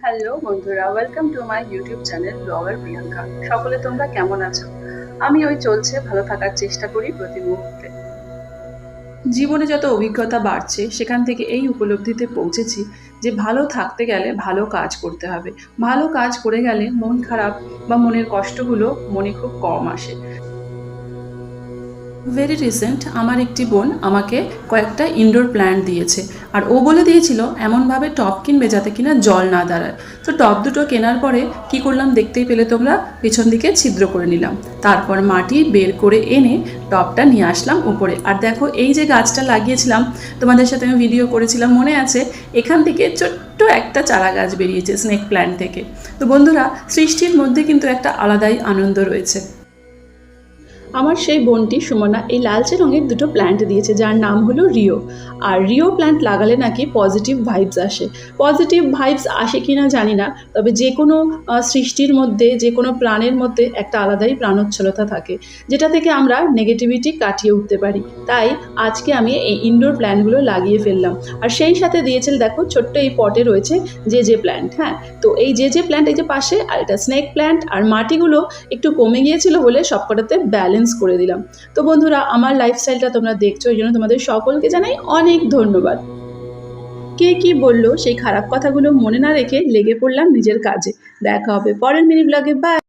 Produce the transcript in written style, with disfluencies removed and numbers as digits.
Hello বন্ধুরা, welcome to my YouTube channel blogger Priyanka. সকলে তোমরা কেমন আছো? আমি চলছে, ভালো থাকার চেষ্টা করি প্রতি মুহূর্তে। জীবনে যত অভিজ্ঞতা বাড়ছে সেখান থেকে এই উপলব্ধিতে পৌঁছেছি যে ভালো থাকতে গেলে ভালো কাজ করতে হবে। ভালো কাজ করে গেলে মন খারাপ বা মনের কষ্টগুলো মনে খুব কম আসে। ভেরি রিসেন্ট আমার একটি বোন আমাকে কয়েকটা ইনডোর প্ল্যান্ট দিয়েছে, আর ও বলে দিয়েছিল এমনভাবে টব কিনবে যাতে কিনা জল না দাঁড়ায়। তো টব দুটো কেনার পরে কি করলাম দেখতেই পেলে তোমরা, পেছন দিকে ছিদ্র করে নিলাম, তারপর মাটি বের করে এনে টবটা নিয়ে আসলাম উপরে। আর দেখো এই যে গাছটা লাগিয়েছিলাম, তোমাদের সাথে আমি ভিডিও করেছিলাম মনে আছে, এখান থেকে ছোট্ট একটা চারা গাছ বেরিয়েছে স্নেক প্ল্যান্ট থেকে। তো বন্ধুরা, সৃষ্টির মধ্যে কিন্তু একটা আলাদাই আনন্দ রয়েছে। আমার সেই বোনটি সুমনা এই লালচে রঙের দুটো প্ল্যান্ট দিয়েছে, যার নাম হলো রিও। আর রিও প্ল্যান্ট লাগালে নাকি পজিটিভ ভাইবস আসে। পজিটিভ ভাইবস আসে কি না জানি না, তবে যে কোনো সৃষ্টির মধ্যে, যে কোনো প্রাণের মধ্যে একটা আলাদাই প্রাণোচ্ছলতা থাকে, যেটা থেকে আমরা নেগেটিভিটি কাটিয়ে উঠতে পারি। তাই আজকে আমি এই ইনডোর প্ল্যান্টগুলো লাগিয়ে ফেললাম। আর সেই সাথে দিয়েছিল, দেখো ছোট্ট এই পটে রয়েছে যে প্ল্যান্ট। হ্যাঁ, তো এই যে প্ল্যান্ট এই যে পাশে, আর এটা স্নেক প্ল্যান্ট। আর মাটিগুলো একটু কমে গিয়েছিল বলে সবকটাতে ব্যালেন্স করে দিলাম। তো বন্ধুরা, আমার লাইফস্টাইলটা তোমরা দেখছো, এই জন্য তোমাদের সকলকে জানাই অনেক ধন্যবাদ। কে কি বললো সেই খারাপ কথাগুলো মনে না রেখে লেগে পড়লাম নিজের কাজে। দেখা হবে পরের মিনি ব্লগে। বাই।